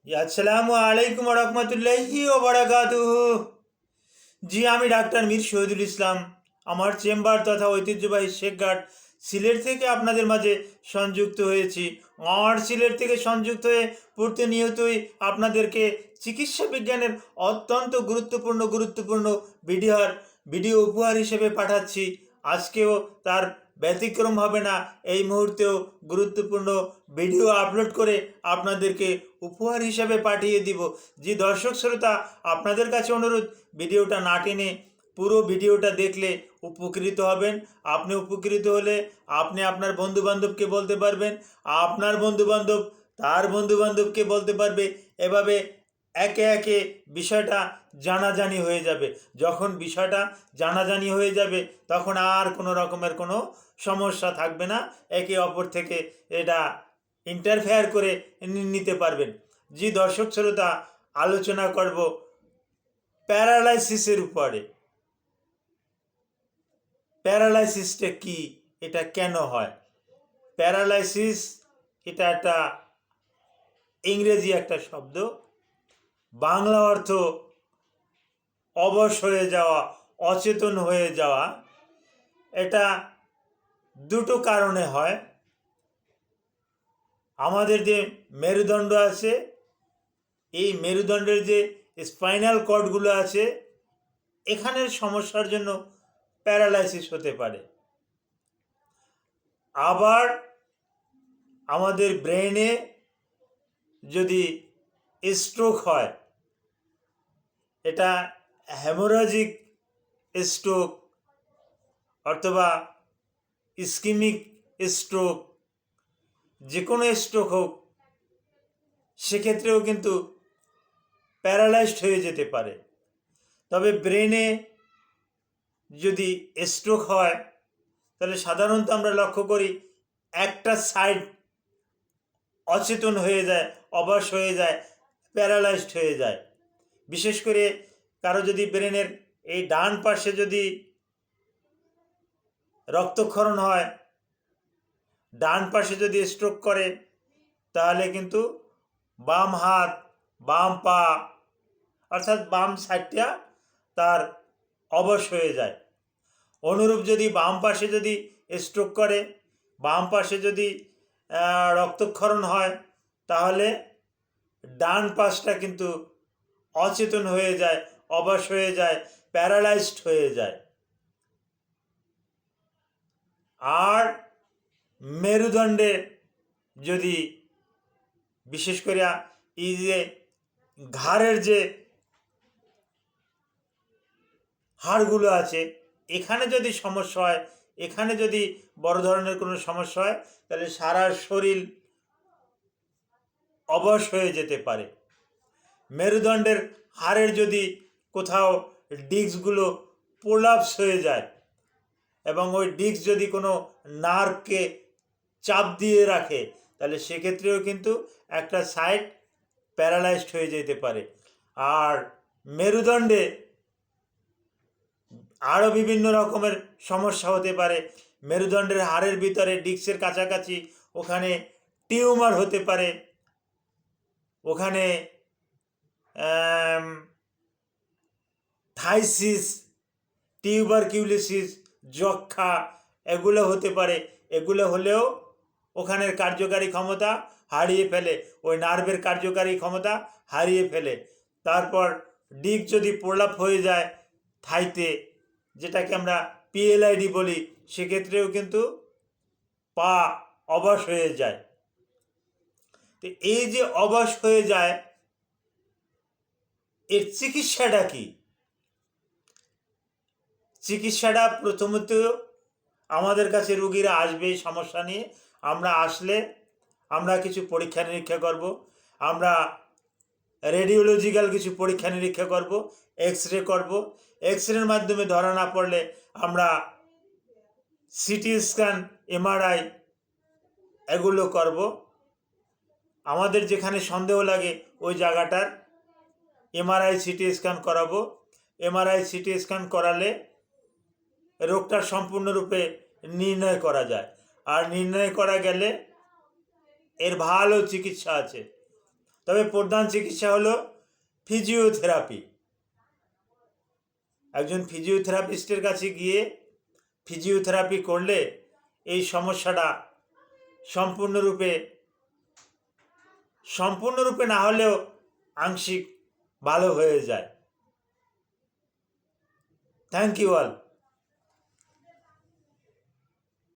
আসসালামু আলাইকুম রহমতুল্লাহি ও বারাকাতুহু। জি, আমি ডাক্তার মীর শহীদুল ইসলাম। আমার চেম্বার তথা ঐতিহ্যবাহী শেখঘাট সিলেট থেকে আপনাদের মাঝে সংযুক্ত হয়েছি। আমার সিলেট থেকে সংযুক্ত হয়ে প্রতিনিয়তই আপনাদেরকে চিকিৎসা বিজ্ঞানের অত্যন্ত গুরুত্বপূর্ণ ভিডিও উপহার হিসেবে পাঠাচ্ছি। আজকেও তার ব্যতিক্রম হবে না। এই মুহূর্তেও গুরুত্বপূর্ণ ভিডিও আপলোড করে আপনাদেরকে উপহার হিসাবে পাঠিয়ে দিব। যে দর্শক শ্রোতা, আপনাদের কাছে অনুরোধ, ভিডিওটা না টেনে পুরো ভিডিওটা দেখলে উপকৃত হবেন। আপনি উপকৃত হলে আপনি আপনার বন্ধুবান্ধবকে বলতে পারবেন, আপনার বন্ধুবান্ধব তার বন্ধুবান্ধবকে বলতে পারবে। এভাবে একে একে বিষয়টা জানাজানি হয়ে যাবে। যখন বিষয়টা জানাজানি হয়ে যাবে তখন আর কোনো রকমের কোনো সমস্যা থাকবে না। একে অপর থেকে এটা ইন্টারফেয়ার করে নিতে পারবেন। জি দর্শক শ্রোতা, আলোচনা করব প্যারালাইসিসের উপরে। প্যারালাইসিসটা কি, এটা কেন হয়? প্যারালাইসিস এটা একটা ইংরেজি একটা শব্দ। বাংলা অর্থ অবশ হয়ে যাওয়া, অচেতন হয়ে যাওয়া। এটা দুটো কারণে হয়। আমাদের যে মেরুদণ্ড আছে, এই মেরুদণ্ডের যে স্পাইনাল কর্ডগুলো আছে, এখানের সমস্যার জন্য প্যারালাইসিস হতে পারে। আবার আমাদের ব্রেনে যদি স্ট্রোক হয়, এটা হেমোরাজিক স্ট্রোক অথবা ইস্কিমিক স্ট্রোক, যে কোনো স্ট্রোক হোক, সেক্ষেত্রেও কিন্তু প্যারালাইজড হয়ে যেতে পারে। তবে ব্রেনে যদি স্ট্রোক হয় তাহলে সাধারণত আমরা লক্ষ্য করি একটা সাইড অচেতন হয়ে যায়, অবশ হয়ে যায়, প্যারালাইজড হয়ে যায়। বিশেষ করে কারো যদি ব্রেনের এই ডান পাশে যদি রক্তক্ষরণ হয়, ডান পাশে যদি স্ট্রোক করে, তাহলে কিন্তু বাম হাত, বাম পা, অর্থাৎ বাম সাইডটা তার অবশ হয়ে যায়। অনুরূপ যদি বাম পাশে যদি স্ট্রোক করে, বাম পাশে যদি রক্তক্ষরণ হয়, তাহলে ডান পাশটা কিন্তু অচেতন হয়ে যায়, অবশ হয়ে যায়, প্যারালাইজড হয়ে যায়। আর মেরুদণ্ডে যদি বিশেষ করে এই যে ঘাড়ের যে হাড়গুলো আছে, এখানে যদি সমস্যা হয়, এখানে যদি বড় ধরনের কোনো সমস্যা হয়, তাহলে সারা শরীর অবশ হয়ে যেতে পারে। মেরুদণ্ডের হাড়ের যদি কোথাও ডিস্কগুলো প্রোলাপস হয়ে যায় এবং ওই ডিস্ক যদি কোনো নার্ভকে চাপ দিয়ে রাখে, তাহলে সেক্ষেত্রেও কিন্তু একটা সাইড প্যারালাইজড হয়ে যেতে পারে। আর মেরুদণ্ডে আরও বিভিন্ন রকমের সমস্যা হতে পারে। মেরুদণ্ডের হাড়ের ভিতরে ডিস্কের কাছাকাছি ওখানে টিউমার হতে পারে, ওখানে থাইসিস, টিউবারকিউলোসিস, যক্ষা, এগুলো হতে পারে। এগুলো হলেও ওখানের কার্যকারী ক্ষমতা হারিয়ে ফেলে, ওই নার্ভের কার্যকারী ক্ষমতা হারিয়ে ফেলে। তারপর ডিস্ক যদি প্রলাপ হয়ে যায় থাইতে, যেটাকে আমরা পিএলআইডি বলি, সেক্ষেত্রেও কিন্তু পা অবশ হয়ে যায়। তো এই যে অবশ হয়ে যায়, এর চিকিৎসাটা কি? চিকিৎসাটা প্রথমত, আমাদের কাছে রুগীরা আসবে এই সমস্যা নিয়ে। আমরা আসলে আমরা কিছু পরীক্ষা নিরীক্ষা করব, আমরা রেডিওলজিক্যাল কিছু পরীক্ষা নিরীক্ষা করব, এক্স রে করব। এক্স রের মাধ্যমে ধরা না পড়লে আমরা সিটি স্ক্যান, এমআরআই এগুলো করব। আমাদের যেখানে সন্দেহ লাগে ওই জায়গাটার এমআরআই, সিটি স্ক্যান করাবো। এমআরআই, সিটি স্ক্যান করালে রোগটার সম্পূর্ণরূপে নির্ণয় করা যায়। আর নির্ণয় করা গেলে এর ভালো চিকিৎসা আছে। তবে প্রধান চিকিৎসা হলো ফিজিওথেরাপি। একজন ফিজিওথেরাপিস্টের কাছে গিয়ে ফিজিওথেরাপি করলে এই সমস্যাটা সম্পূর্ণরূপে না হলেও আংশিক ভালো হয়ে যায়। Thank you all.